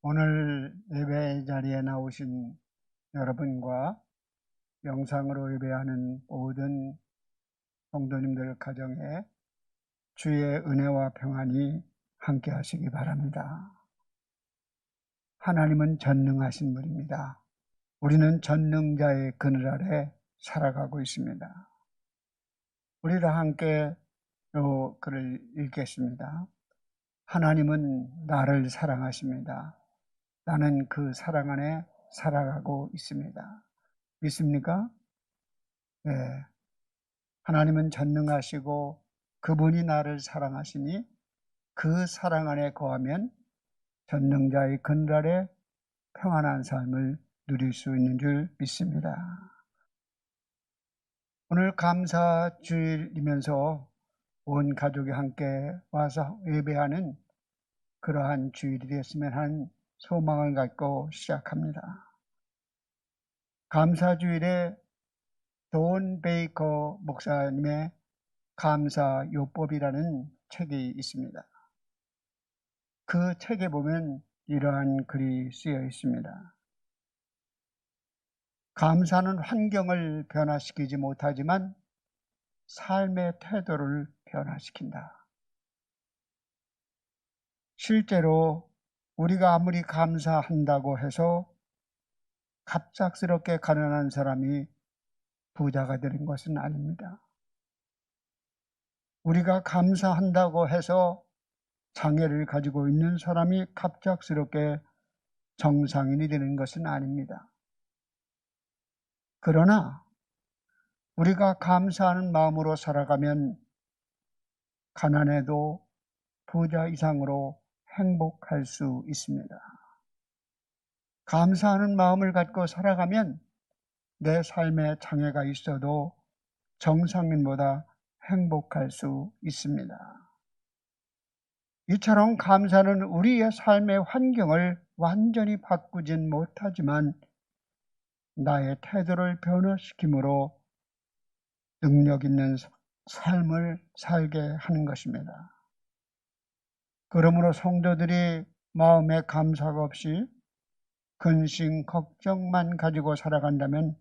오늘 예배 자리에 나오신 여러분과 영상으로 예배하는 모든 성도님들 가정에 주의 은혜와 평안이 함께 하시기 바랍니다. 하나님은 전능하신 분입니다. 우리는 전능자의 그늘 아래 살아가고 있습니다. 우리 다 함께 이 글을 읽겠습니다. 하나님은 나를 사랑하십니다. 나는 그 사랑 안에 살아가고 있습니다. 믿습니까? 네. 하나님은 전능하시고 그분이 나를 사랑하시니 그 사랑 안에 거하면 전능자의 그늘 아래 평안한 삶을 누릴 수 있는 줄 믿습니다. 오늘 감사주일이면서 온 가족이 함께 와서 예배하는 그러한 주일이 되었으면 하는 소망을 갖고 시작합니다. 감사주일에 돈 베이커 목사님의 감사요법이라는 책이 있습니다. 그 책에 보면 이러한 글이 쓰여 있습니다. 감사는 환경을 변화시키지 못하지만 삶의 태도를 변화시킨다. 실제로 우리가 아무리 감사한다고 해서 갑작스럽게 가난한 사람이 부자가 되는 것은 아닙니다. 우리가 감사한다고 해서 장애를 가지고 있는 사람이 갑작스럽게 정상인이 되는 것은 아닙니다. 그러나 우리가 감사하는 마음으로 살아가면 가난해도 부자 이상으로 행복할 수 있습니다. 감사하는 마음을 갖고 살아가면 내 삶에 장애가 있어도 정상인보다 행복할 수 있습니다. 이처럼 감사는 우리의 삶의 환경을 완전히 바꾸진 못하지만 나의 태도를 변화시키므로 능력 있는 삶을 살게 하는 것입니다. 그러므로 성도들이 마음에 감사가 없이 근심, 걱정만 가지고 살아간다면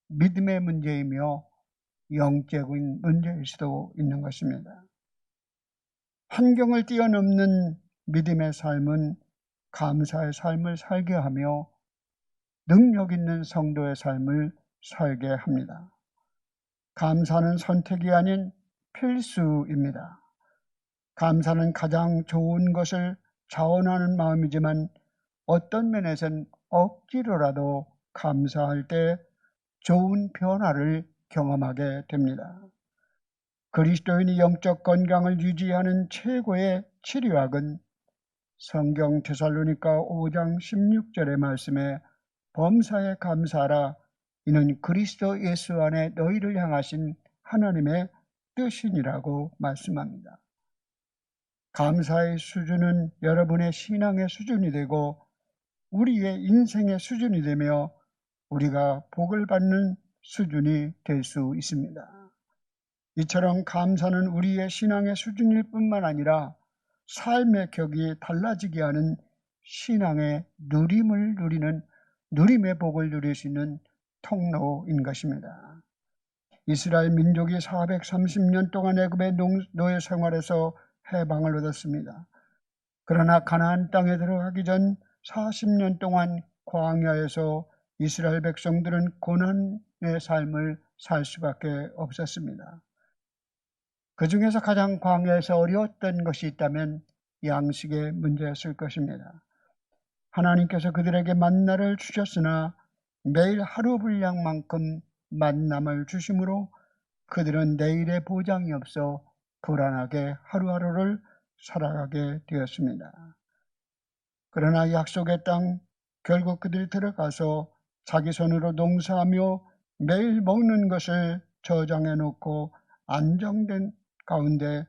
믿음의 문제이며 영적인 문제일 수도 있는 것입니다. 환경을 뛰어넘는 믿음의 삶은 감사의 삶을 살게 하며 능력 있는 성도의 삶을 살게 합니다. 감사는 선택이 아닌 필수입니다. 감사는 가장 좋은 것을 자원하는 마음이지만 어떤 면에서는 억지로라도 감사할 때 좋은 변화를 경험하게 됩니다. 그리스도인이 영적 건강을 유지하는 최고의 치료약은 성경 데살로니가 5장 16절의 말씀에 범사에 감사하라. 이는 그리스도 예수 안에 너희를 향하신 하나님의 뜻이니라고 말씀합니다. 감사의 수준은 여러분의 신앙의 수준이 되고 우리의 인생의 수준이 되며 우리가 복을 받는 수준이 될 수 있습니다. 이처럼 감사는 우리의 신앙의 수준일 뿐만 아니라 삶의 격이 달라지게 하는 신앙의 누림을 누리는 누림의 복을 누릴 수 있는 통로인 것입니다. 이스라엘 민족이 430년 동안 애굽의 노예 생활에서 해방을 얻었습니다. 그러나 가나안 땅에 들어가기 전 40년 동안 광야에서 이스라엘 백성들은 고난의 삶을 살 수밖에 없었습니다. 그 중에서 가장 광야에서 어려웠던 것이 있다면 양식의 문제였을 것입니다. 하나님께서 그들에게 만나를 주셨으나 매일 하루 분량만큼 만남을 주심으로 그들은 내일의 보장이 없어 불안하게 하루하루를 살아가게 되었습니다. 그러나 약속의 땅 결국 그들이 들어가서 자기 손으로 농사하며 매일 먹는 것을 저장해 놓고 안정된 가운데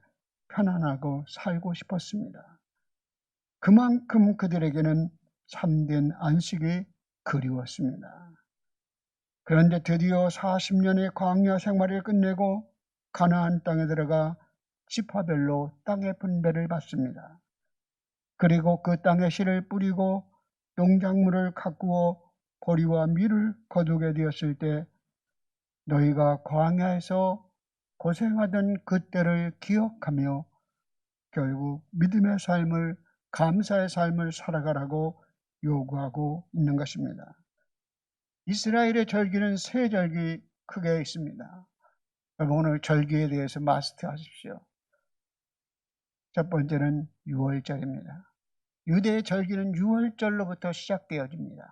편안하고 살고 싶었습니다. 그만큼 그들에게는 참된 안식이 그리웠습니다. 그런데 드디어 40년의 광야 생활을 끝내고 가나안 땅에 들어가 지파별로 땅의 분배를 받습니다. 그리고 그 땅에 씨를 뿌리고 농작물을 가꾸어 보리와 밀을 거두게 되었을 때 너희가 광야에서 고생하던 그때를 기억하며 결국 믿음의 삶을, 감사의 삶을 살아가라고 요구하고 있는 것입니다. 이스라엘의 절기는 세 절기 크게 있습니다. 여러분 오늘 절기에 대해서 마스터하십시오. 첫 번째는 유월절입니다. 유대의 절기는 유월절로부터 시작되어집니다.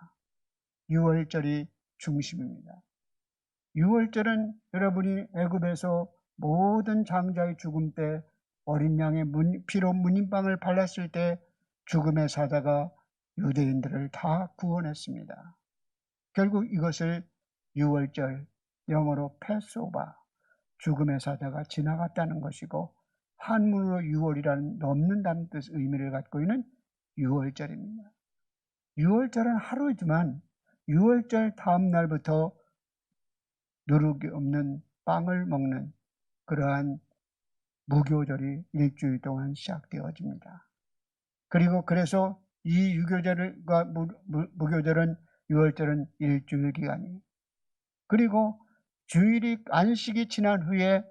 유월절이 중심입니다. 유월절은 여러분이 애굽에서 모든 장자의 죽음 때 어린 양의 피로 문인방을 발랐을 때 죽음의 사자가 유대인들을 다 구원했습니다. 결국 이것을 유월절, 영어로 패스오버, 죽음의 사자가 지나갔다는 것이고 한문으로 유월이라는 넘는다는 뜻 의미를 갖고 있는 유월절입니다. 유월절은 하루이지만 유월절 다음 날부터 누룩이 없는 빵을 먹는 그러한 무교절이 일주일 동안 시작되어집니다. 그리고 그래서 이 유교절과 무교절은 유월절은 일주일 기간이, 그리고 주일이 안식이 지난 후에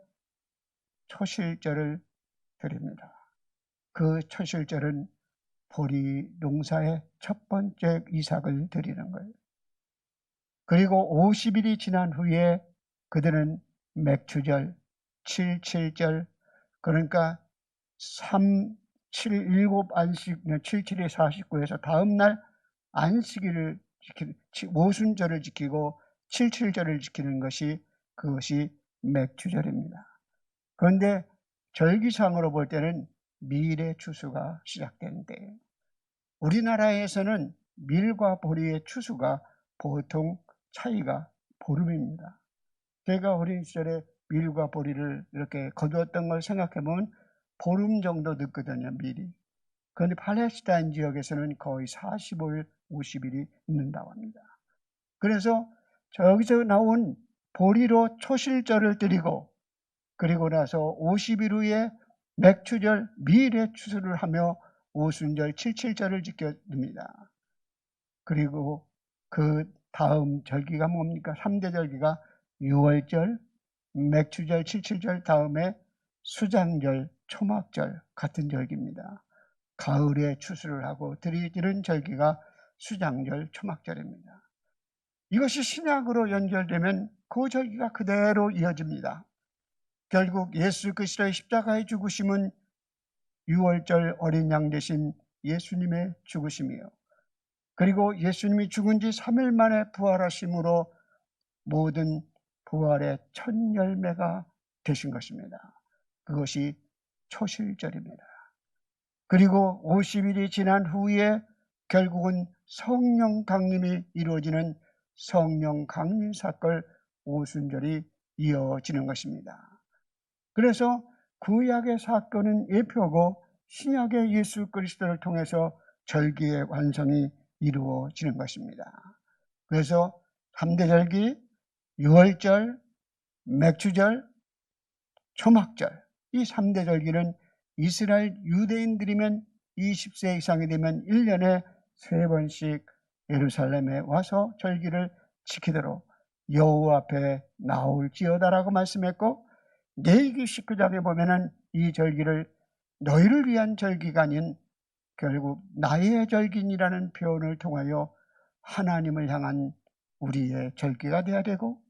초실절을 드립니다. 그 초실절은 보리 농사의 첫 번째 이삭을 드리는 거예요. 그리고 50일이 지난 후에 그들은 맥추절, 77절, 그러니까 3, 7, 7 안식, 77에 49에서 다음 날 안식일을 지키는, 오순절을 지키고 77절을 지키는 것이, 그것이 맥추절입니다. 그런데 절기상으로 볼 때는 밀의 추수가 시작되는 때예요. 우리나라에서는 밀과 보리의 추수가 보통 차이가 보름입니다. 제가 어린 시절에 밀과 보리를 이렇게 거두었던 걸 생각해보면 보름 정도 늦거든요, 밀이. 그런데 팔레스타인 지역에서는 거의 45일, 50일이 늦는다고 합니다. 그래서 저기서 나온 보리로 초실절을 드리고 그리고 나서 50일 후에 맥추절, 밀의 추수를 하며 오순절, 77절을 지켜줍니다. 그리고 그 다음 절기가 뭡니까? 3대 절기가 유월절, 맥추절, 77절 다음에 수장절, 초막절 같은 절기입니다. 가을에 추수를 하고 드리는 절기가 수장절, 초막절입니다. 이것이 신약으로 연결되면 그 절기가 그대로 이어집니다. 결국 예수 그리스도의 십자가의 죽으심은 유월절 어린 양 대신 예수님의 죽으심이요, 그리고 예수님이 죽은 지 3일 만에 부활하심으로 모든 부활의 첫 열매가 되신 것입니다. 그것이 초실절입니다. 그리고 50일이 지난 후에 결국은 성령 강림이 이루어지는 성령 강림 사건 오순절이 이어지는 것입니다. 그래서 구약의 사건은 예표고 신약의 예수 그리스도를 통해서 절기의 완성이 이루어지는 것입니다. 그래서 3대 절기, 유월절, 맥추절, 초막절, 이 3대 절기는 이스라엘 유대인들이면 20세 이상이 되면 1년에 3번씩 예루살렘에 와서 절기를 지키도록 여호와 앞에 나올지어다라고 말씀했고, 레위기 19장에 보면은 이 절기를 너희를 위한 절기가 아닌 결국 나의 절기니라는 표현을 통하여 하나님을 향한 우리의 절기가 되어야 되고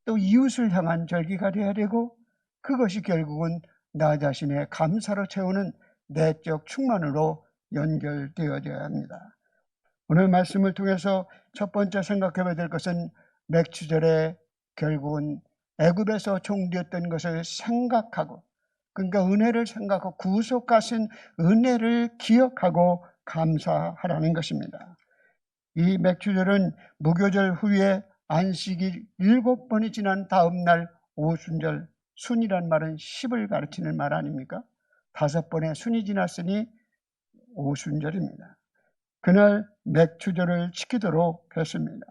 또 이웃을 향한 절기가 되어야 되고, 그것이 결국은 나 자신의 감사로 채우는 내적 충만으로 연결되어져야 합니다. 오늘 말씀을 통해서 첫 번째 생각해야 될 것은 맥추절에 결국은 애굽에서 종되었던 것을 생각하고, 그러니까 은혜를 생각하고 구속하신 은혜를 기억하고 감사하라는 것입니다. 이 맥추절은 무교절 후에 안식일 7번이 지난 다음 날 오순절, 순이란 말은 10을 가르치는 말 아닙니까? 5번의 순이 지났으니 오순절입니다. 그날 맥추절을 지키도록 했습니다.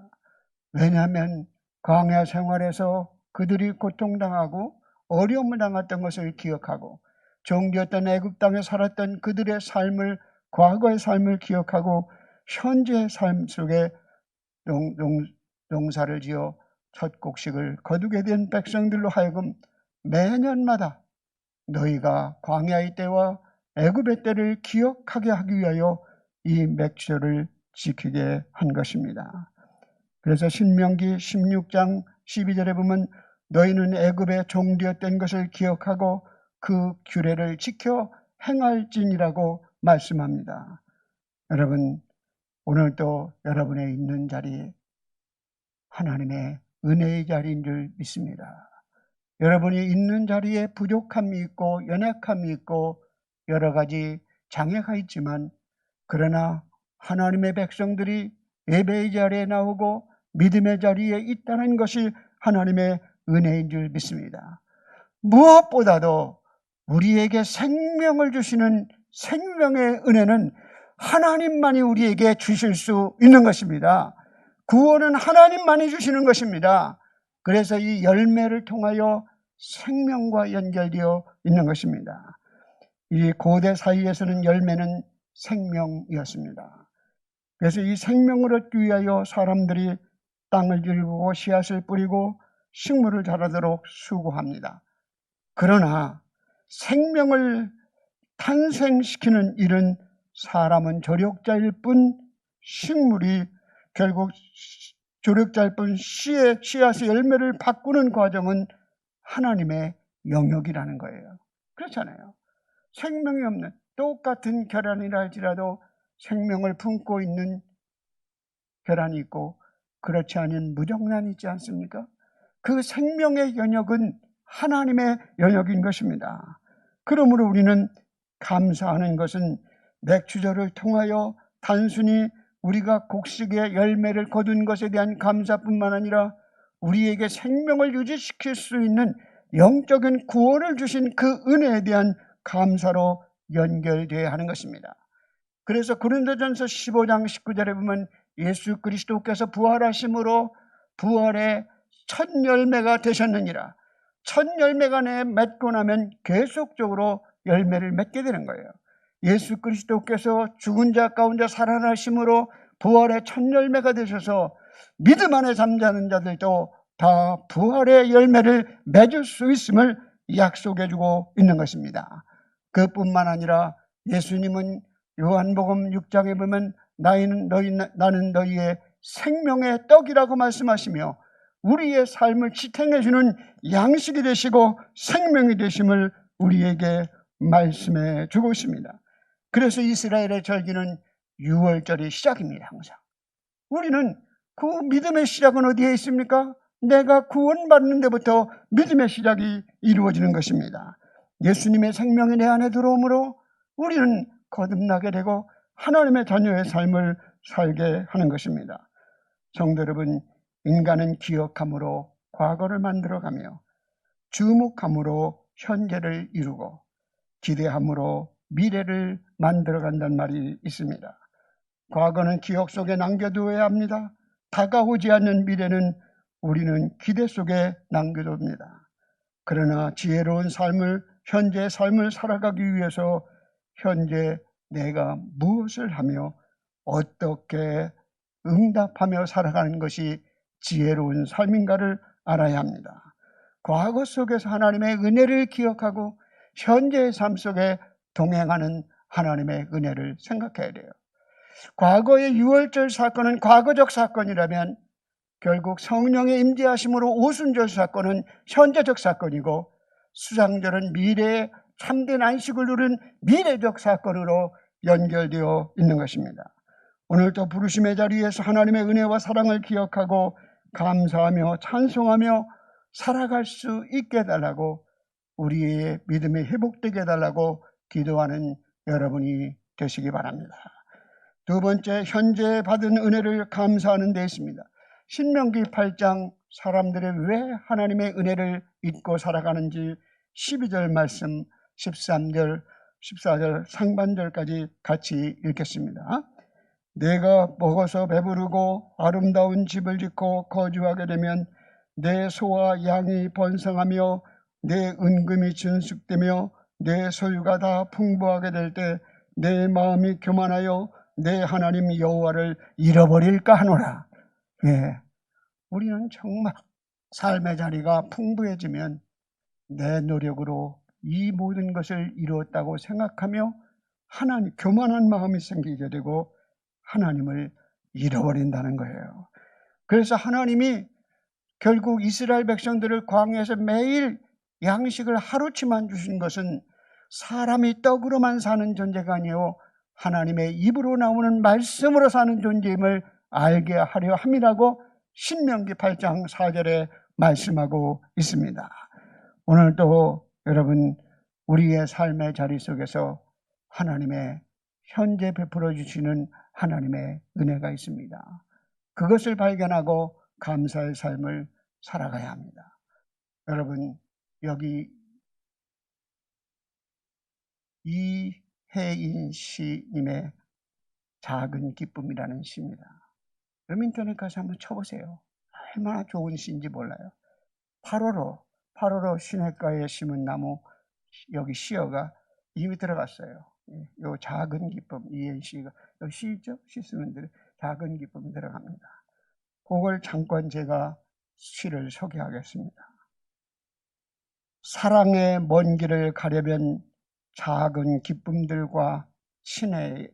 왜냐하면 광야 생활에서 그들이 고통당하고 어려움을 당했던 것을 기억하고 종되었던 애굽 땅에 살았던 그들의 삶을 과거의 삶을 기억하고 현재의 삶 속에 농사를 지어 첫 곡식을 거두게 된 백성들로 하여금 매년마다 너희가 광야의 때와 애굽의 때를 기억하게 하기 위하여 이 맥주절을 지키게 한 것입니다. 그래서 신명기 16장 12절에 보면 너희는 애굽의 종되었던 것을 기억하고 그 규례를 지켜 행할지니라고 말씀합니다. 여러분, 오늘도 여러분의 있는 자리에 하나님의 은혜의 자리인 줄 믿습니다. 여러분이 있는 자리에 부족함이 있고 연약함이 있고 여러 가지 장애가 있지만, 그러나 하나님의 백성들이 예배의 자리에 나오고 믿음의 자리에 있다는 것이 하나님의 은혜인 줄 믿습니다. 무엇보다도 우리에게 생명을 주시는 생명의 은혜는 하나님만이 우리에게 주실 수 있는 것입니다. 구원은 하나님만이 주시는 것입니다. 그래서 이 열매를 통하여 생명과 연결되어 있는 것입니다. 이 고대 사이에서는 열매는 생명이었습니다. 그래서 이 생명을 얻기 위하여 사람들이 땅을 일구고 씨앗을 뿌리고 식물을 자라도록 수고합니다. 그러나 생명을 탄생시키는 일은 사람은 조력자일 뿐, 식물이 결국 조력자일 뿐 씨앗의 열매를 바꾸는 과정은 하나님의 영역이라는 거예요. 그렇잖아요. 생명이 없는 똑같은 계란이라 할지라도 생명을 품고 있는 계란이 있고 그렇지 않은 무정란이 있지 않습니까? 그 생명의 영역은 하나님의 영역인 것입니다. 그러므로 우리는 감사하는 것은 맥주절을 통하여 단순히 우리가 곡식의 열매를 거둔 것에 대한 감사뿐만 아니라 우리에게 생명을 유지시킬 수 있는 영적인 구원을 주신 그 은혜에 대한 감사로 연결되어야 하는 것입니다. 그래서 고린도전서 15장 19절에 보면 예수 그리스도께서 부활하심으로 부활의 첫 열매가 되셨느니라. 첫 열매가 맺고 나면 계속적으로 열매를 맺게 되는 거예요. 예수 그리스도께서 죽은 자 가운데 살아나심으로 부활의 첫 열매가 되셔서 믿음 안에 잠자는 자들도 다 부활의 열매를 맺을 수 있음을 약속해 주고 있는 것입니다. 그뿐만 아니라 예수님은 요한복음 6장에 보면 나는 너희의 생명의 떡이라고 말씀하시며 우리의 삶을 지탱해 주는 양식이 되시고 생명이 되심을 우리에게 말씀해 주고 있습니다. 그래서 이스라엘의 절기는 6월절이 시작입니다. 항상 우리는 그 믿음의 시작은 어디에 있습니까? 내가 구원받는 데부터 믿음의 시작이 이루어지는 것입니다. 예수님의 생명이 내 안에 들어오므로 우리는 거듭나게 되고 하나님의 자녀의 삶을 살게 하는 것입니다. 성도 여러분, 인간은 기억함으로 과거를 만들어가며 주목함으로 현재를 이루고 기대함으로 미래를 만들어간다는 말이 있습니다. 과거는 기억 속에 남겨두어야 합니다. 다가오지 않는 미래는 우리는 기대 속에 남겨둡니다. 그러나 지혜로운 삶을, 현재의 삶을 살아가기 위해서 현재 내가 무엇을 하며 어떻게 응답하며 살아가는 것이 지혜로운 삶인가를 알아야 합니다. 과거 속에서 하나님의 은혜를 기억하고 현재의 삶 속에 동행하는 하나님의 은혜를 생각해야 돼요. 과거의 6월절 사건은 과거적 사건이라면 결국 성령의 임재하심으로 오순절 사건은 현재적 사건이고 수장절은 미래의 참된 안식을 누린 미래적 사건으로 연결되어 있는 것입니다. 오늘도 부르심의 자리에서 하나님의 은혜와 사랑을 기억하고 감사하며 찬송하며 살아갈 수 있게 해달라고, 우리의 믿음이 회복되게 해달라고 기도하는 여러분이 되시기 바랍니다. 두 번째, 현재 받은 은혜를 감사하는 데 있습니다. 신명기 8장 사람들이 왜 하나님의 은혜를 잊고 살아가는지 12절 말씀 13절 14절 상반절까지 같이 읽겠습니다. 내가 먹어서 배부르고 아름다운 집을 짓고 거주하게 되면 내 소와 양이 번성하며 내 은금이 증축되며 내 소유가 다 풍부하게 될 때 내 마음이 교만하여 내 하나님 여호와를 잃어버릴까 하노라. 예, 우리는 정말 삶의 자리가 풍부해지면 내 노력으로 이 모든 것을 이루었다고 생각하며 하나님, 교만한 마음이 생기게 되고 하나님을 잃어버린다는 거예요. 그래서 하나님이 결국 이스라엘 백성들을 광야에서 매일 양식을 하루치만 주신 것은 사람이 떡으로만 사는 존재가 아니요 하나님의 입으로 나오는 말씀으로 사는 존재임을 알게 하려 함이라고 신명기 8장 4절에 말씀하고 있습니다. 오늘도 여러분 우리의 삶의 자리 속에서 하나님의 현재 베풀어 주시는 하나님의 은혜가 있습니다. 그것을 발견하고 감사의 삶을 살아가야 합니다. 여러분 여기 이혜인 시님의 작은 기쁨이라는 시입니다. 여러분 인터넷 가서 한번 쳐보세요. 얼마나 좋은 시인지 몰라요. 8월호 시냇가에 심은 나무 여기 시어가 이미 들어갔어요. 요 작은 기쁨 이혜인 씨가 여기 시 있죠? 시 쓰는 데는 작은 기쁨이 들어갑니다. 그걸 잠깐 제가 시를 소개하겠습니다. 사랑의 먼 길을 가려면 작은 기쁨들과 친해야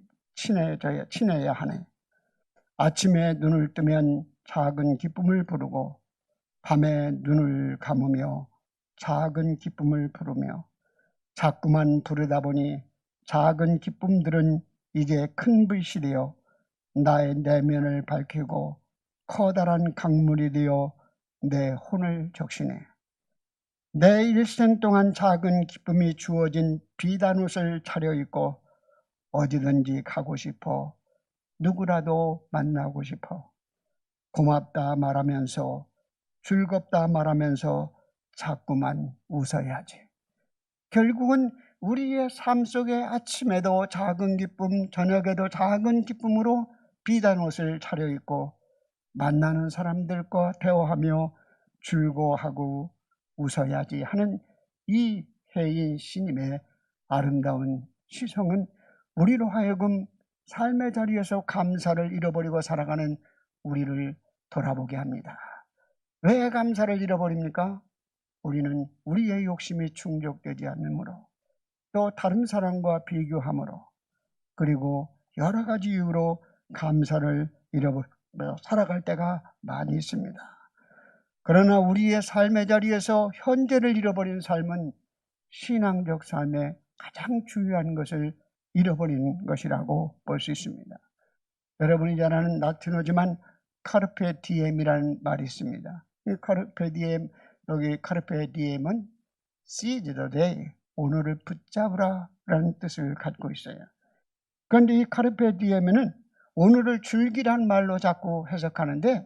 하네. 아침에 눈을 뜨면 작은 기쁨을 부르고 밤에 눈을 감으며 작은 기쁨을 부르며 자꾸만 부르다 보니 작은 기쁨들은 이제 큰 불씨 되어 나의 내면을 밝히고 커다란 강물이 되어 내 혼을 적시네. 내 일생 동안 작은 기쁨이 주어진 비단 옷을 차려입고 어디든지 가고 싶어 누구라도 만나고 싶어 고맙다 말하면서 즐겁다 말하면서 자꾸만 웃어야지. 결국은 우리의 삶 속에 아침에도 작은 기쁨, 저녁에도 작은 기쁨으로 비단 옷을 차려입고 만나는 사람들과 대화하며 즐거워하고 웃어야지 하는 이혜인 시님의 아름다운 시성은 우리로 하여금 삶의 자리에서 감사를 잃어버리고 살아가는 우리를 돌아보게 합니다. 왜 감사를 잃어버립니까? 우리는 우리의 욕심이 충족되지 않으므로 또 다른 사람과 비교함으로 그리고 여러 가지 이유로 감사를 잃어버려 살아갈 때가 많이 있습니다. 그러나 우리의 삶의 자리에서 현재를 잃어버린 삶은 신앙적 삶의 가장 중요한 것을 잃어버린 것이라고 볼 수 있습니다. 여러분이 잘 아는 라틴어지만 카르페 디엠이라는 말이 있습니다. 이 카르페 디엠, 여기 카르페 디엠은 seize the day, 오늘을 붙잡으라 라는 뜻을 갖고 있어요. 그런데 이 카르페 디엠에는 오늘을 즐기란 말로 자꾸 해석하는데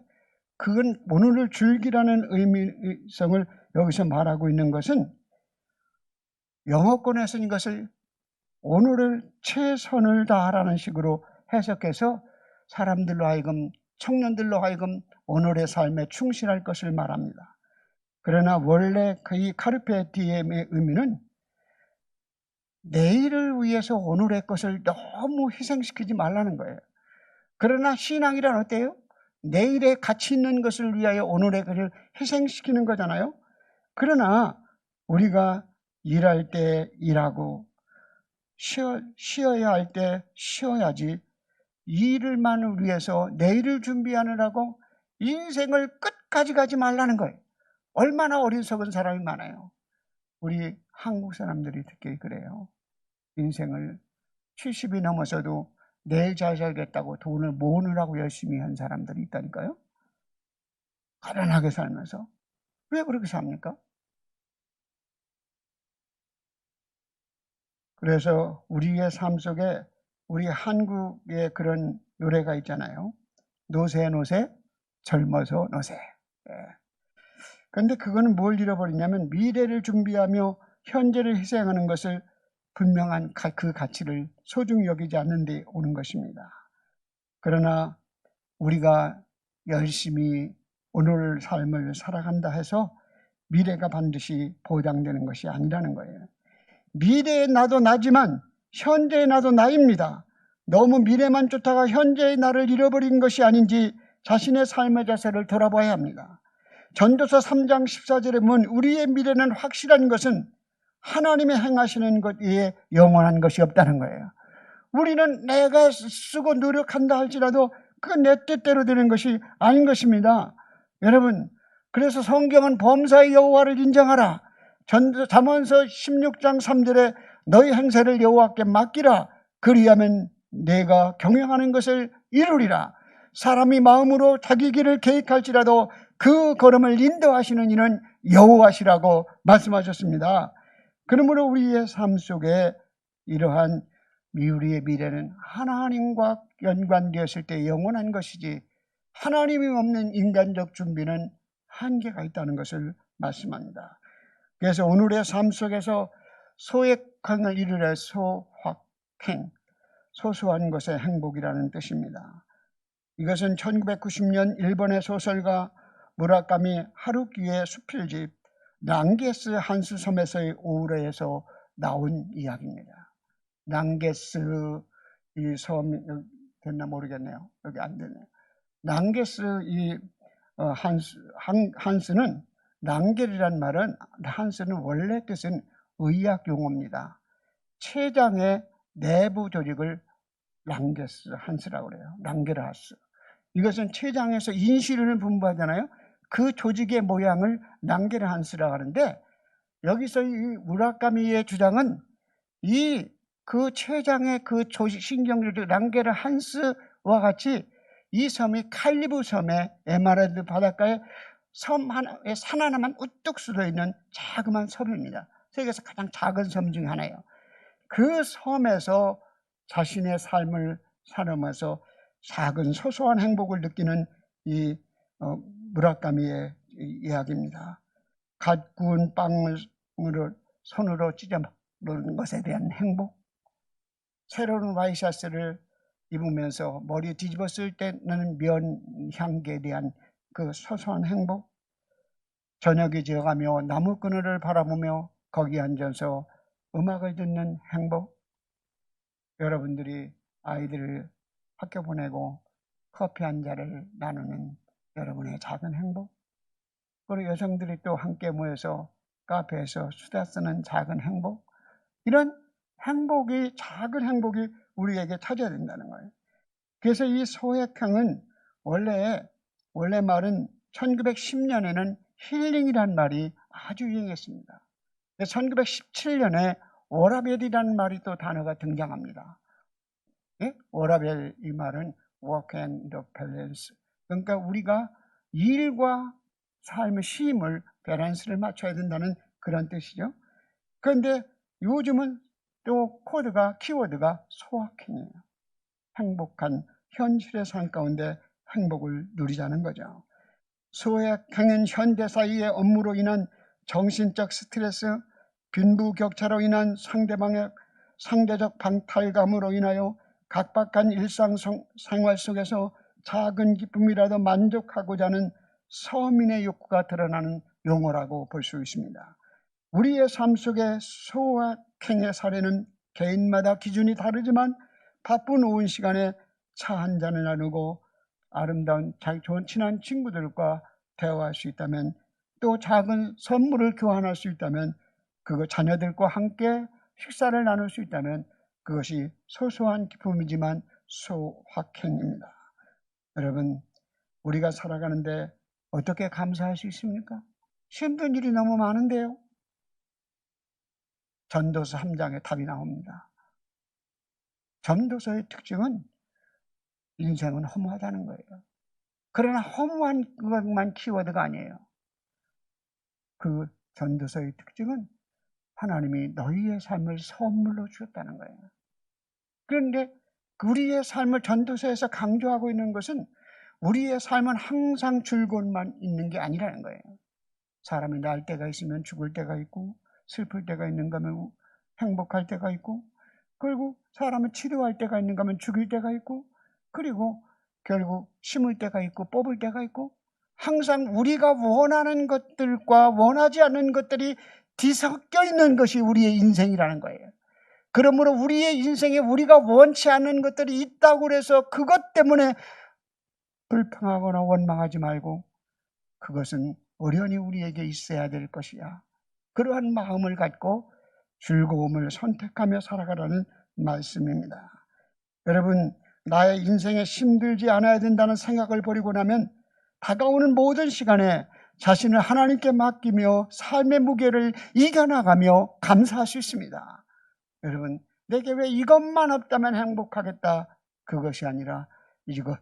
그건 오늘을 즐기라는 의미성을 여기서 말하고 있는 것은 영어권에서는 이것을 오늘을 최선을 다하라는 식으로 해석해서 사람들로 하여금 청년들로 하여금 오늘의 삶에 충실할 것을 말합니다. 그러나 원래 이 카르페 디엠의 의미는 내일을 위해서 오늘의 것을 너무 희생시키지 말라는 거예요. 그러나 신앙이란 어때요? 내일에 가치 있는 것을 위하여 오늘의 것을 희생시키는 거잖아요. 그러나 우리가 일할 때 일하고 쉬어야 할 때 쉬어야지 일을만 위해서 내일을 준비하느라고 인생을 끝까지 가지 말라는 거예요. 얼마나 어리석은 사람이 많아요. 우리 한국 사람들이 특히 그래요. 인생을 70이 넘어서도 내일 잘 살겠다고 돈을 모으느라고 열심히 한 사람들이 있다니까요. 가난하게 살면서. 왜 그렇게 삽니까? 그래서 우리의 삶 속에 우리 한국의 그런 노래가 있잖아요. 노세 노세 젊어서 노세. 그런데 그거는 뭘 잃어버리냐면 미래를 준비하며 현재를 희생하는 것을 분명한 그 가치를 소중히 여기지 않는 데 오는 것입니다. 그러나 우리가 열심히 오늘 삶을 살아간다 해서 미래가 반드시 보장되는 것이 아니라는 거예요. 미래의 나도 나지만 현재의 나도 나입니다. 너무 미래만 쫓다가 현재의 나를 잃어버린 것이 아닌지 자신의 삶의 자세를 돌아봐야 합니다. 전도서 3장 14절에 보면 우리의 미래는 확실한 것은 하나님의 행하시는 것 외에 영원한 것이 없다는 거예요. 우리는 내가 쓰고 노력한다 할지라도 그 내 뜻대로 되는 것이 아닌 것입니다. 여러분, 그래서 성경은 범사의 여호와를 인정하라. 잠언서 16장 3절에 너희 행세를 여호와께 맡기라. 그리하면 내가 경영하는 것을 이루리라. 사람이 마음으로 자기 길을 계획할지라도 그 걸음을 인도하시는 이는 여호와시라고 말씀하셨습니다. 그러므로 우리의 삶 속에 이러한 우리의 미래는 하나님과 연관되었을 때 영원한 것이지 하나님이 없는 인간적 준비는 한계가 있다는 것을 말씀합니다. 그래서 오늘의 삶 속에서 소액행을 이루려 소확행, 소소한 것의 행복이라는 뜻입니다. 이것은 1990년 일본의 소설가 무라카미 하루키의 수필집 랑게스 한스 섬에서의 오후에서 나온 이야기입니다. 랑게스 이 섬이 됐나 모르겠네요. 여기 안 되네요. 랑게스 이 한스는 랑겔이란 말은 한스는 원래 뜻은 의학 용어입니다. 췌장의 내부 조직을 랑게스 한스라고 그래요. 랑게르하스. 이것은 췌장에서 인슐린을 분비하잖아요. 그 조직의 모양을 랑게르하스라고 하는데 여기서 이 무라카미의 주장은 그 췌장의 그 조직 신경조직 랑게르하스와 같이 이 섬이 칼리브 섬의 에메랄드 바닷가에 섬 하나에 산 하나만 우뚝 쏟아 있는 자그마한 섬입니다. 세계에서 가장 작은 섬 중에 하나예요. 그 섬에서 자신의 삶을 살아면서 작은 소소한 행복을 느끼는 이 무라카미의 이야기입니다. 갓 구운 빵을 손으로 찢어 먹는 것에 대한 행복, 새로운 와이셔츠를 입으면서 머리 뒤집었을 때 나는 면 향기에 대한 그 소소한 행복, 저녁이 지어가며 나무 그늘을 바라보며 거기 앉아서 음악을 듣는 행복, 여러분들이 아이들을 학교 보내고 커피 한 잔을 나누는 여러분의 작은 행복, 그리고 여성들이 또 함께 모여서 카페에서 수다 쓰는 작은 행복, 이런 행복이, 작은 행복이 우리에게 찾아야 된다는 거예요. 그래서 이 소액행은 원래 말은 1910년에는 힐링이란 말이 아주 유행했습니다. 1917년에 워라벨이라는 말이 또 단어가 등장합니다. 예? 워라벨 이 말은 work and balance. 그러니까 우리가 일과 삶의 쉼을 밸런스를 맞춰야 된다는 그런 뜻이죠. 그런데 요즘은 또 키워드가 소확행이에요. 행복한 현실의 삶 가운데 행복을 누리자는 거죠. 소액행은 현대사회의 업무로 인한 정신적 스트레스, 빈부격차로 인한 상대방의 상대적 방탈감으로 인하여 각박한 일상생활 속에서 작은 기쁨이라도 만족하고자 하는 서민의 욕구가 드러나는 용어라고 볼 수 있습니다. 우리의 삶 속의 소확행의 사례는 개인마다 기준이 다르지만 바쁜 오후 시간에 차 한 잔을 나누고 아름다운 자기 좋은 친한 친구들과 대화할 수 있다면, 또 작은 선물을 교환할 수 있다면, 그거 자녀들과 함께 식사를 나눌 수 있다면 그것이 소소한 기쁨이지만 소확행입니다. 여러분, 우리가 살아가는데 어떻게 감사할 수 있습니까? 힘든 일이 너무 많은데요. 전도서 3장에 답이 나옵니다. 전도서의 특징은 인생은 허무하다는 거예요. 그러나 허무한 것만 키워드가 아니에요. 그 전도서의 특징은 하나님이 너희의 삶을 선물로 주셨다는 거예요. 그런데 우리의 삶을 전도서에서 강조하고 있는 것은 우리의 삶은 항상 즐거움만 있는 게 아니라는 거예요. 사람이 날 때가 있으면 죽을 때가 있고, 슬플 때가 있는가 하면 행복할 때가 있고, 그리고 사람은 치료할 때가 있는가 하면 죽일 때가 있고, 그리고 결국 심을 때가 있고 뽑을 때가 있고, 항상 우리가 원하는 것들과 원하지 않는 것들이 뒤섞여 있는 것이 우리의 인생이라는 거예요. 그러므로 우리의 인생에 우리가 원치 않는 것들이 있다고 해서 그것 때문에 불평하거나 원망하지 말고 그것은 어련히 우리에게 있어야 될 것이야. 그러한 마음을 갖고 즐거움을 선택하며 살아가라는 말씀입니다. 여러분, 나의 인생에 힘들지 않아야 된다는 생각을 버리고 나면 다가오는 모든 시간에 자신을 하나님께 맡기며 삶의 무게를 이겨나가며 감사할 수 있습니다. 여러분, 내게 왜 이것만 없다면 행복하겠다, 그것이 아니라 이것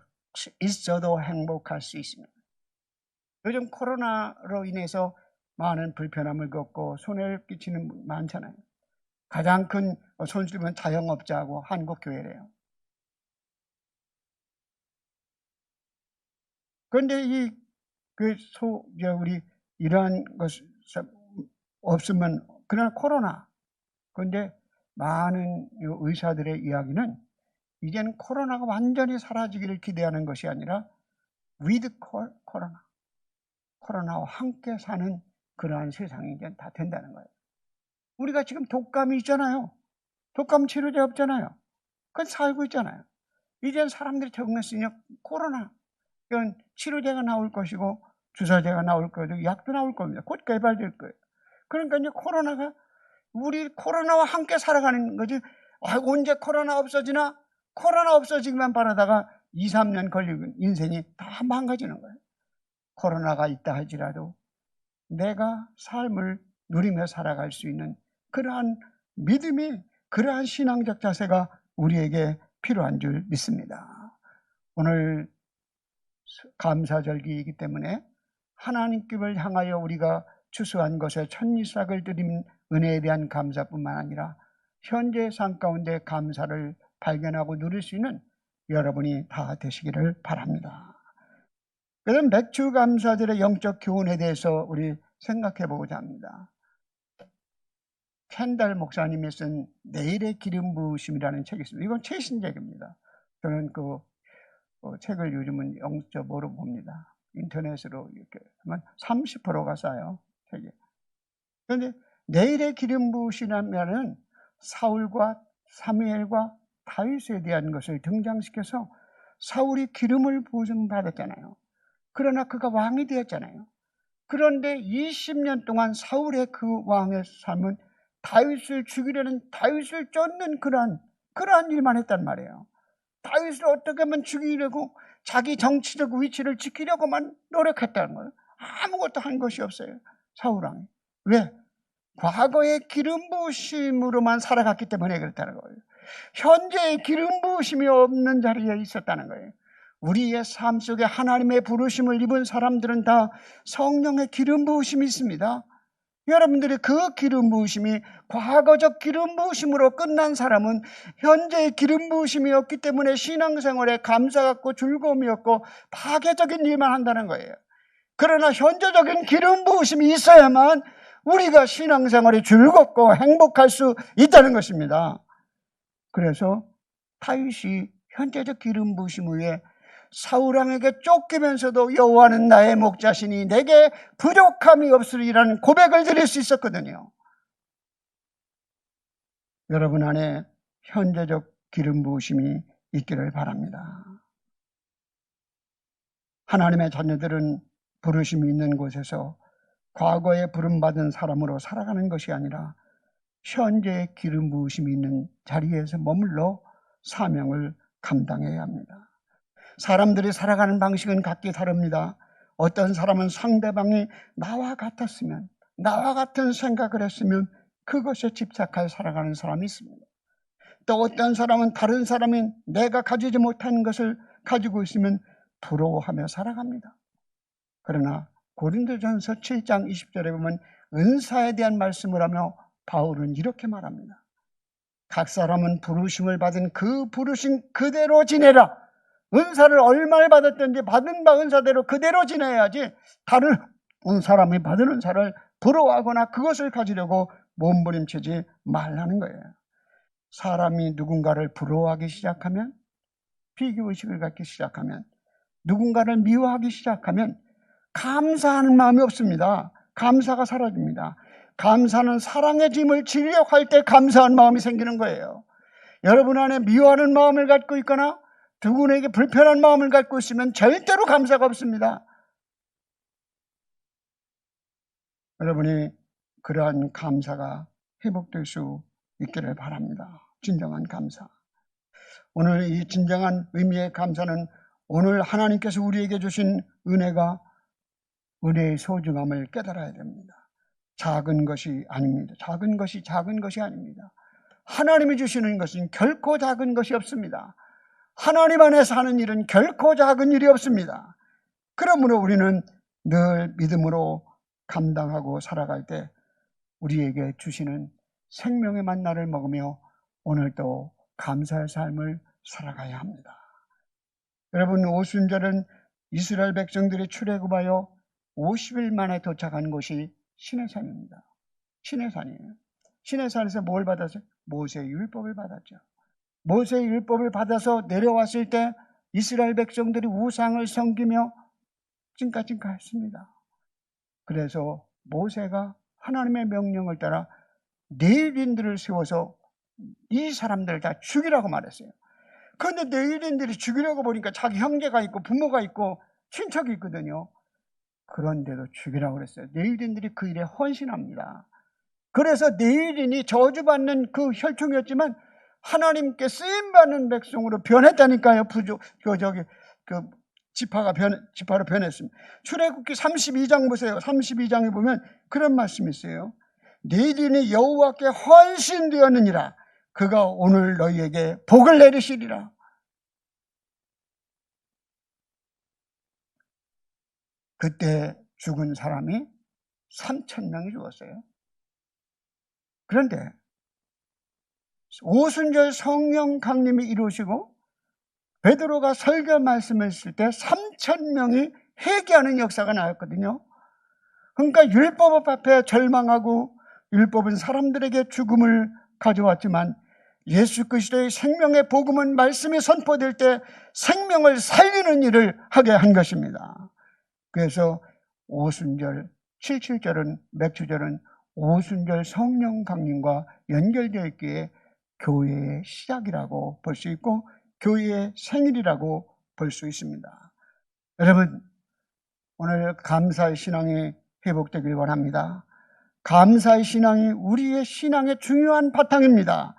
있어도 행복할 수 있습니다. 요즘 코로나로 인해서 많은 불편함을 겪고 손해를 끼치는 분 많잖아요. 가장 큰 손실은 자영업자하고 한국교회래요. 그런데 우리 이러한 것이 없으면, 그러나 코로나. 그런데 많은 의사들의 이야기는 이제는 코로나가 완전히 사라지기를 기대하는 것이 아니라 with 코로나, 코로나와 함께 사는 그러한 세상이 이제 다 된다는 거예요. 우리가 지금 독감이 있잖아요. 독감 치료제 없잖아요. 그건 살고 있잖아요. 이제는 사람들이 적응했으니 코로나, 이건 치료제가 나올 것이고 주사제가 나올 거고 약도 나올 겁니다. 곧 개발될 거예요. 그러니까 이제 우리 코로나와 함께 살아가는 거지. 언제 코로나 없어지나? 코로나 없어지기만 바라다가 2, 3년 걸리고 인생이 다 망가지는 거예요. 코로나가 있다 할지라도 내가 삶을 누리며 살아갈 수 있는 그러한 믿음이, 그러한 신앙적 자세가 우리에게 필요한 줄 믿습니다. 오늘 감사절기이기 때문에 하나님께를 향하여 우리가 추수한 것에 천리삭을 드린 은혜에 대한 감사뿐만 아니라 현재의 삶 가운데 감사를 발견하고 누릴 수 있는 여러분이 다 되시기를 바랍니다. 그래서 맥주 감사절의 영적 교훈에 대해서 우리 생각해 보고자 합니다. 켄달 목사님이 쓴 내일의 기름 부으심이라는 책이 있습니다. 이건 최신책입니다. 저는 그 책을 요즘은 0.5로 봅니다. 인터넷으로 이렇게 하면 30%가 싸요, 책이. 그런데 내일의 기름 부으시라면은 사울과 사무엘과 다윗에 대한 것을 등장시켜서 사울이 기름을 부으심 받았잖아요. 그러나 그가 왕이 되었잖아요. 그런데 20년 동안 사울의 그 왕의 삶은 다윗을 죽이려는, 다윗을 쫓는 그러한 일만 했단 말이에요. 다윗을 어떻게 하면 죽이려고 자기 정치적 위치를 지키려고만 노력했다는 거예요. 아무것도 한 것이 없어요, 사울왕이. 왜? 과거의 기름 부으심으로만 살아갔기 때문에 그렇다는 거예요. 현재의 기름 부으심이 없는 자리에 있었다는 거예요. 우리의 삶 속에 하나님의 부르심을 입은 사람들은 다 성령의 기름 부으심이 있습니다. 여러분들이 그 기름 부으심이 과거적 기름 부으심으로 끝난 사람은 현재의 기름 부으심이 없기 때문에 신앙생활에 감사가 없고 즐거움이 없고 파괴적인 일만 한다는 거예요. 그러나 현재적인 기름 부으심이 있어야만 우리가 신앙생활이 즐겁고 행복할 수 있다는 것입니다. 그래서 다윗이 현재적 기름 부으심 위에 사울왕에게 쫓기면서도 여호와는 나의 목자시니 내게 부족함이 없으리라는 고백을 드릴 수 있었거든요. 여러분 안에 현재적 기름 부으심이 있기를 바랍니다. 하나님의 자녀들은 부르심이 있는 곳에서 과거에 부름받은 사람으로 살아가는 것이 아니라 현재의 기름 부으심이 있는 자리에서 머물러 사명을 감당해야 합니다. 사람들이 살아가는 방식은 각기 다릅니다. 어떤 사람은 상대방이 나와 같았으면, 나와 같은 생각을 했으면 그것에 집착하여 살아가는 사람이 있습니다. 또 어떤 사람은 다른 사람이 내가 가지지 못한 것을 가지고 있으면 부러워하며 살아갑니다. 그러나 고린도전서 7장 20절에 보면 은사에 대한 말씀을 하며 바울은 이렇게 말합니다. 각 사람은 부르심을 받은 그 부르심 그대로 지내라. 은사를 얼마를 받았든지 받은 바 은사대로 그대로 지내야지 다른 사람이 받은 은사를 부러워하거나 그것을 가지려고 몸부림치지 말라는 거예요. 사람이 누군가를 부러워하기 시작하면, 비교의식을 갖기 시작하면, 누군가를 미워하기 시작하면 감사하는 마음이 없습니다. 감사가 사라집니다. 감사는 사랑의 짐을 지려 할 때 감사한 마음이 생기는 거예요. 여러분 안에 미워하는 마음을 갖고 있거나 누구에게 불편한 마음을 갖고 있으면 절대로 감사가 없습니다. 여러분이 그러한 감사가 회복될 수 있기를 바랍니다. 진정한 감사. 오늘 이 진정한 의미의 감사는 오늘 하나님께서 우리에게 주신 은혜의 소중함을 깨달아야 됩니다. 작은 것이 아닙니다. 작은 것이 아닙니다. 하나님이 주시는 것은 결코 작은 것이 없습니다. 하나님 안에서 하는 일은 결코 작은 일이 없습니다. 그러므로 우리는 늘 믿음으로 감당하고 살아갈 때 우리에게 주시는 생명의 만나를 먹으며 오늘도 감사의 삶을 살아가야 합니다. 여러분, 오순절은 이스라엘 백성들이 출애굽하여 50일 만에 도착한 곳이 시내산입니다. 시내산이에요. 시내산에서 뭘 받았어요? 모세의 율법을 받았죠. 모세의 율법을 받아서 내려왔을 때 이스라엘 백성들이 우상을 섬기며 찡까찡까 했습니다. 그래서 모세가 하나님의 명령을 따라 레위인들을 세워서 이 사람들을 다 죽이라고 말했어요. 그런데 레위인들이 죽이려고 보니까 자기 형제가 있고 부모가 있고 친척이 있거든요. 그런데도 죽이라고 그랬어요. 레위인들이 그 일에 헌신합니다. 그래서 레위인이 저주받는 그 혈통이었지만 하나님께 쓰임받는 백성으로 변했다니까요. 지파로 변했습니다. 출애굽기 32장 보세요. 32장에 보면 그런 말씀이 있어요. 레위인이 여호와께 헌신되었느니라. 그가 오늘 너희에게 복을 내리시리라. 그때 죽은 사람이 3,000명이 죽었어요. 그런데 오순절 성령 강림이 이루어지고 베드로가 설교 말씀했을 때 3,000명이 회개하는 역사가 나왔거든요. 그러니까 율법 앞에 절망하고 율법은 사람들에게 죽음을 가져왔지만 예수 그리스도의 생명의 복음은 말씀이 선포될 때 생명을 살리는 일을 하게 한 것입니다. 그래서 오순절, 77절은 맥주절은 오순절 성령 강림과 연결되어 있기에 교회의 시작이라고 볼 수 있고 교회의 생일이라고 볼 수 있습니다. 여러분, 오늘 감사의 신앙이 회복되길 원합니다. 감사의 신앙이 우리의 신앙의 중요한 바탕입니다.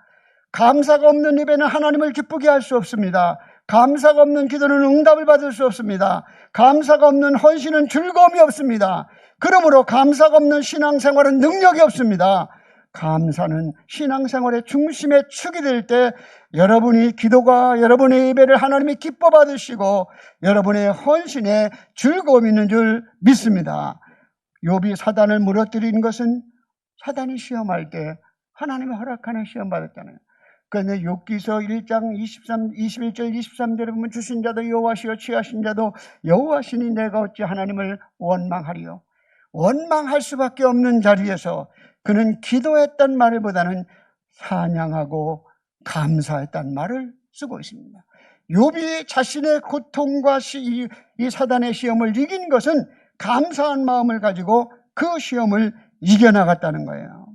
감사가 없는 예배는 하나님을 기쁘게 할 수 없습니다. 감사가 없는 기도는 응답을 받을 수 없습니다. 감사가 없는 헌신은 즐거움이 없습니다. 그러므로 감사가 없는 신앙생활은 능력이 없습니다. 감사는 신앙생활의 중심에 축이 될 때 여러분이 기도가 여러분의 예배를 하나님이 기뻐 받으시고 여러분의 헌신에 즐거움이 있는 줄 믿습니다. 욥이 사단을 무너뜨린 것은 사단이 시험할 때 하나님이 허락하는 시험 받았잖아요. 그런데 욥기서 1장 21절 23절에 보면 주신 자도 여호와시요 취하신 자도 여호와시니 내가 어찌 하나님을 원망하리요. 원망할 수밖에 없는 자리에서 그는 기도했던 말보다는 사냥하고 감사했던 말을 쓰고 있습니다. 욥이 자신의 고통과 이 사단의 시험을 이긴 것은 감사한 마음을 가지고 그 시험을 이겨나갔다는 거예요.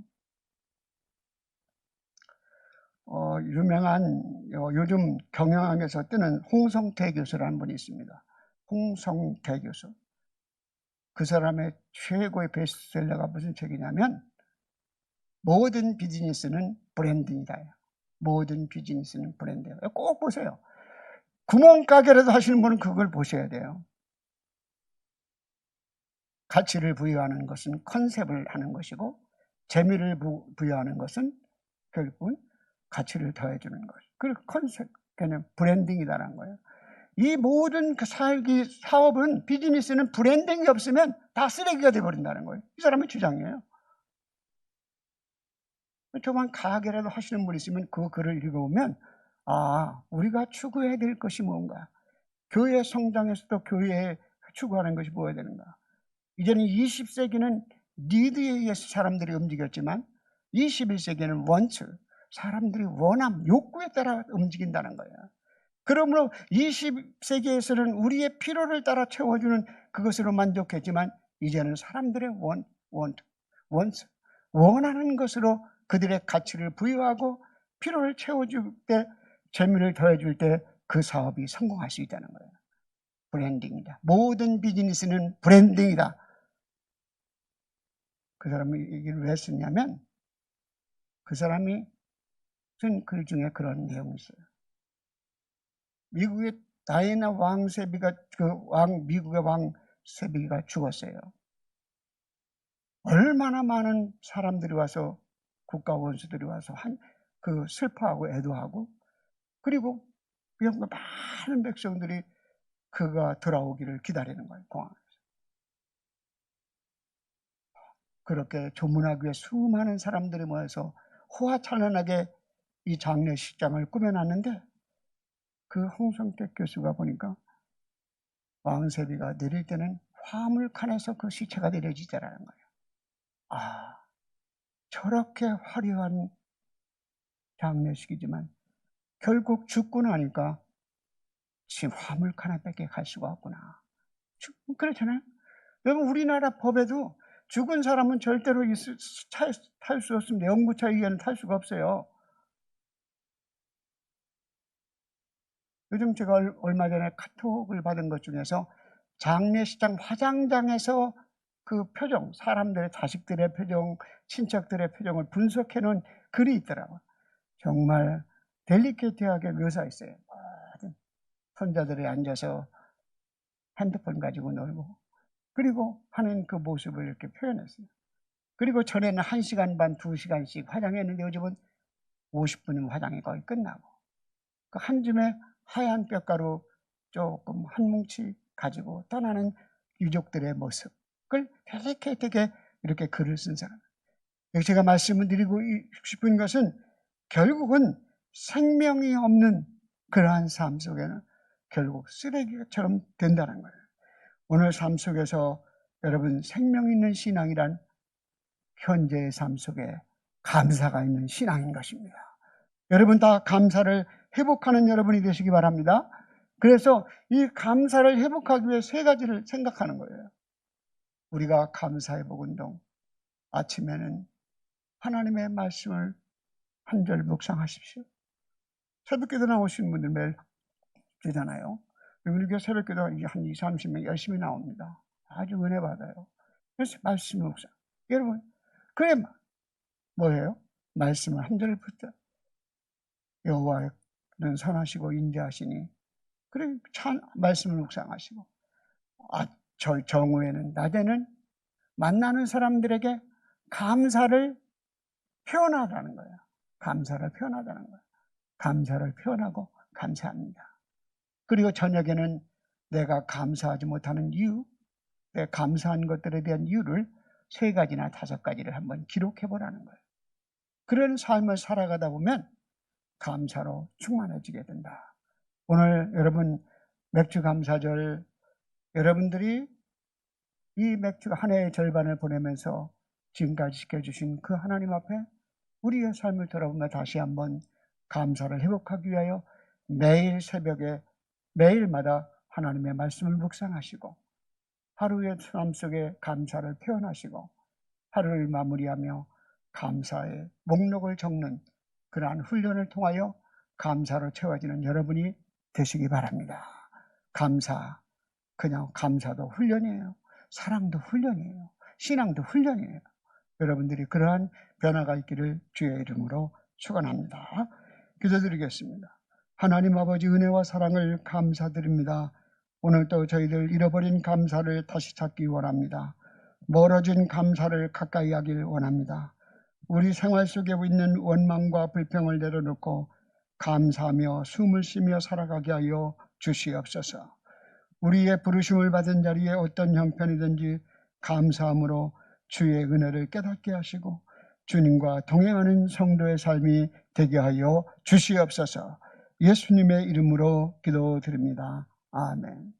유명한 요즘 경영학에서 뜨는 홍성태 교수라는 분이 있습니다. 홍성태 교수. 그 사람의 최고의 베스트셀러가 무슨 책이냐면 모든 비즈니스는 브랜딩이다. 모든 비즈니스는 브랜드예요. 꼭 보세요. 구멍가게라도 하시는 분은 그걸 보셔야 돼요. 가치를 부여하는 것은 컨셉을 하는 것이고 재미를 부여하는 것은 결국은 가치를 더해주는 것. 그 컨셉, 그냥 브랜딩이라는 거예요. 이 모든 그 사업은 비즈니스는 브랜딩이 없으면 다 쓰레기가 되어버린다는 거예요. 이 사람의 주장이에요. 조만 가게라도 하시는 분이 있으면 그 글을 읽어보면 우리가 추구해야 될 것이 뭔가, 교회 성장에서도 교회에 추구하는 것이 뭐야 되는가. 이제는 20세기는 니드에 의해서 사람들이 움직였지만 21세기는 원츠, 사람들이 원함, 욕구에 따라 움직인다는 거예요. 그러므로 20세기에서는 우리의 필요를 따라 채워주는 그것으로 만족했지만 이제는 사람들의 원츠, 원하는 것으로 그들의 가치를 부여하고 필요를 채워줄 때, 재미를 더해줄 때 그 사업이 성공할 수 있다는 거예요. 브랜딩이다. 모든 비즈니스는 브랜딩이다. 그 사람이 얘기를 왜 했었냐면, 그 사람이 쓴 글 중에 그런 내용이 있어요. 미국의 다이애나 왕세비가, 미국의 왕세비가 죽었어요. 얼마나 많은 사람들이 와서, 국가 원수들이 와서 슬퍼하고 애도하고, 그리고 많은 백성들이 그가 돌아오기를 기다리는 거예요, 공항에서. 그렇게 조문하기 위해 수많은 사람들이 모여서 호화찬란하게 이 장례식장을 꾸며놨는데, 그 홍성택 교수가 보니까 왕세비가 내릴 때는 화물칸에서 그 시체가 내려지더라는 거예요. 아, 저렇게 화려한 장례식이지만 결국 죽고 나니까 지금 화물칸에 밖에 갈 수가 없구나. 그렇잖아요. 여러분, 우리나라 법에도 죽은 사람은 절대로 탈 수 없습니다. 영구차 이하는 탈 수가 없어요. 요즘 제가 얼마 전에 카톡을 받은 것 중에서 장례식장 화장장에서 그 표정, 사람들의, 자식들의 표정, 친척들의 표정을 분석해 놓은 글이 있더라고요. 정말 델리케이트하게 묘사했어요. 손자들이 앉아서 핸드폰 가지고 놀고, 그리고 하는 그 모습을 이렇게 표현했어요. 그리고 전에는 1시간 반, 2시간씩 화장했는데 요즘은 50분이면 화장이 거의 끝나고, 그 한 줌에 하얀 뼈가루 조금 한 뭉치 가지고 떠나는 유족들의 모습을 델리케이트하게 이렇게 글을 쓴 사람. 제가 말씀을 드리고 싶은 것은 결국은 생명이 없는 그러한 삶 속에는 결국 쓰레기처럼 된다는 거예요. 오늘 삶 속에서 여러분, 생명 있는 신앙이란 현재의 삶 속에 감사가 있는 신앙인 것입니다. 여러분 다 감사를 회복하는 여러분이 되시기 바랍니다. 그래서 이 감사를 회복하기 위해 3가지를 생각하는 거예요. 우리가 감사회복 운동, 아침에는 하나님의 말씀을 한 절 묵상하십시오. 새벽기도 나오시는 분들 매일 되잖아요. 우리 교회 새벽기도 한 20, 30명 열심히 나옵니다. 아주 은혜 받아요. 그래서 말씀 묵상. 여러분, 그래 뭐예요? 말씀을 한 절을 붙여. 여호와는 선하시고 인자하시니, 그래 말씀을 묵상하시고, 정오에는, 낮에는 만나는 사람들에게 감사를 표현하자는 거예요. 감사를 표현하자는 거예요. 감사를 표현하고 감사합니다. 그리고 저녁에는 내가 감사하지 못하는 이유, 내가 감사한 것들에 대한 이유를 3가지나 5가지를 한번 기록해 보라는 거예요. 그런 삶을 살아가다 보면 감사로 충만해지게 된다. 오늘 여러분 맥주 감사절, 여러분들이 이 맥주 한 해의 절반을 보내면서 지금까지 지켜주신 그 하나님 앞에 우리의 삶을 돌아보며 다시 한번 감사를 회복하기 위하여 매일 새벽에 매일마다 하나님의 말씀을 묵상하시고, 하루의 삶 속에 감사를 표현하시고, 하루를 마무리하며 감사의 목록을 적는 그러한 훈련을 통하여 감사로 채워지는 여러분이 되시기 바랍니다. 감사, 그냥 감사도 훈련이에요. 사랑도 훈련이에요. 신앙도 훈련이에요. 여러분들이 그러한 변화가 있기를 주의 이름으로 축원합니다. 기도드리겠습니다. 하나님 아버지, 은혜와 사랑을 감사드립니다. 오늘도 저희들 잃어버린 감사를 다시 찾기 원합니다. 멀어진 감사를 가까이 하길 원합니다. 우리 생활 속에 있는 원망과 불평을 내려놓고 감사하며 숨을 쉬며 살아가게 하여 주시옵소서. 우리의 부르심을 받은 자리에 어떤 형편이든지 감사함으로 주의 은혜를 깨닫게 하시고 주님과 동행하는 성도의 삶이 되게 하여 주시옵소서. 예수님의 이름으로 기도드립니다. 아멘.